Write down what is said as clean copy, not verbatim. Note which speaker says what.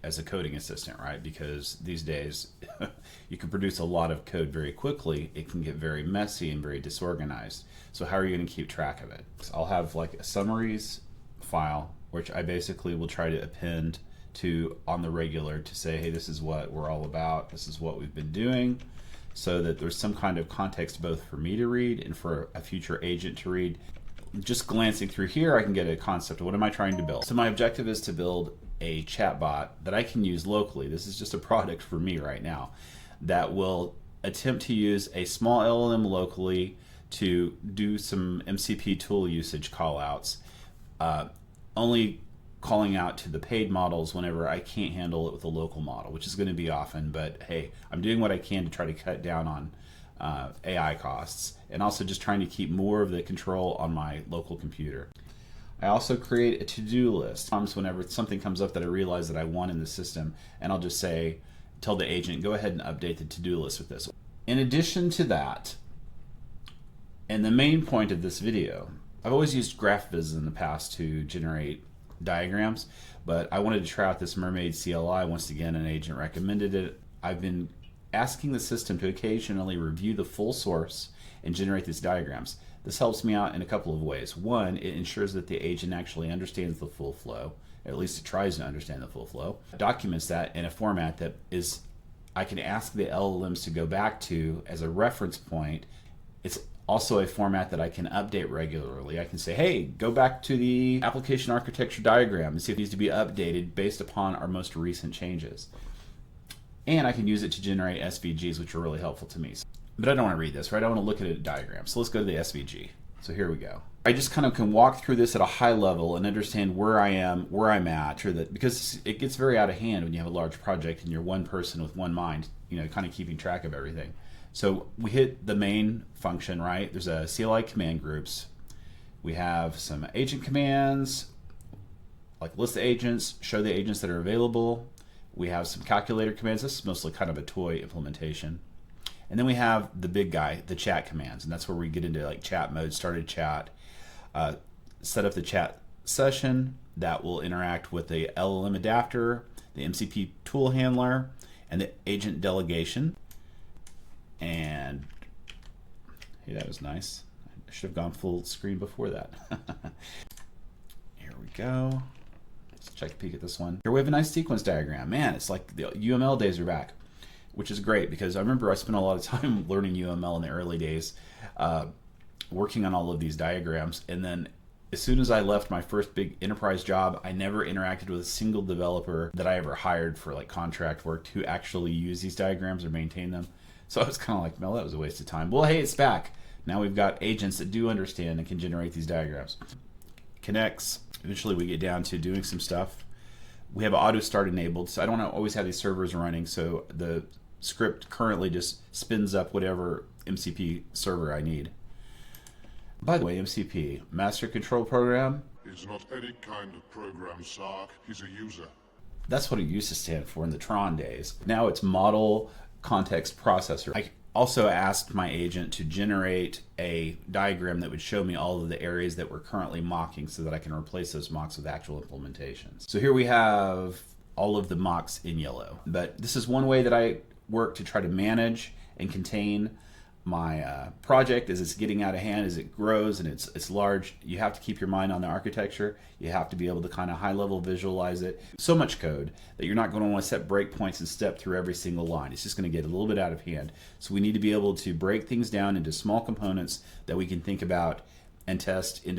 Speaker 1: as a coding assistant, right? Because these days you can produce a lot of code very quickly. It can get very messy and very disorganized. So how are you going to keep track of it? So I'll have like a summaries file, which I basically will try to append to on the regular to say, hey, this is what we're all about. This is what we've been doing, so that there's some kind of context both for me to read and for a future agent to read. Just glancing through here, I can get a concept of what am I trying to build. So my objective is to build a chatbot that I can use locally. This is just a product for me right now that will attempt to use a small LLM locally to do some MCP tool usage callouts, only calling out to the paid models whenever I can't handle it with a local model, which is going to be often, but hey, I'm doing what I can to try to cut down on AI costs, and also just trying to keep more of the control on my local computer. I also create a to-do list. Whenever something comes up that I realize that I want in the system, and I'll just say, tell the agent, go ahead and update the to-do list with this. In addition to that, and the main point of this video, I've always used Graphviz in the past to generate diagrams, but I wanted to try out this Mermaid CLI. Once again, an agent recommended it. I've been asking the system to occasionally review the full source and generate these diagrams. This helps me out in a couple of ways. One, it ensures that the agent actually understands the full flow, at least it tries to understand the full flow. It documents that in a format that is, I can ask the LLMs to go back to as a reference point. It's also a format that I can update regularly. I can say, hey, go back to the application architecture diagram and see if it needs to be updated based upon our most recent changes. And I can use it to generate SVGs, which are really helpful to me. But I don't want to read this, right? I want to look at a diagram. So let's go to the SVG. So here we go. I just kind of can walk through this at a high level and understand where I am, where I'm at, or that, because it gets very out of hand when you have a large project and you're one person with one mind, kind of keeping track of everything. So we hit the main function, right? There's a CLI command groups. We have some agent commands, like list the agents, show the agents that are available. We have some calculator commands. This is mostly kind of a toy implementation. And then we have the big guy, the chat commands. And that's where we get into like chat mode, started chat, set up the chat session that will interact with the LLM adapter, the MCP tool handler, and the agent delegation. And hey, that was nice. I should have gone full screen before that. Here we go. Let's check a peek at this one. Here we have a nice sequence diagram. Man, it's like the UML days are back, which is great because I remember I spent a lot of time learning UML in the early days, working on all of these diagrams. And then as soon as I left my first big enterprise job, I never interacted with a single developer that I ever hired for like contract work to actually use these diagrams or maintain them. So I was kind of like, well, that was a waste of time. Well, hey, it's back. Now we've got agents that do understand and can generate these diagrams. Connects. Eventually we get down to doing some stuff. We have auto start enabled, so I don't always have these servers running, so the script currently just spins up whatever MCP server I need. By the way, MCP, Master Control Program,
Speaker 2: is not any kind of program, Sark. He's a user.
Speaker 1: That's what it used to stand for in the Tron days. Now it's Model Context Processor. I also asked my agent to generate a diagram that would show me all of the areas that we're currently mocking so that I can replace those mocks with actual implementations. So here we have all of the mocks in yellow. But this is one way that I work to try to manage and contain my project as it's getting out of hand, as it grows and it's large. You have to keep your mind on the architecture. You have to be able to kind of high level visualize it. So much code that you're not going to want to set breakpoints and step through every single line. It's just going to get a little bit out of hand. So we need to be able to break things down into small components that we can think about and test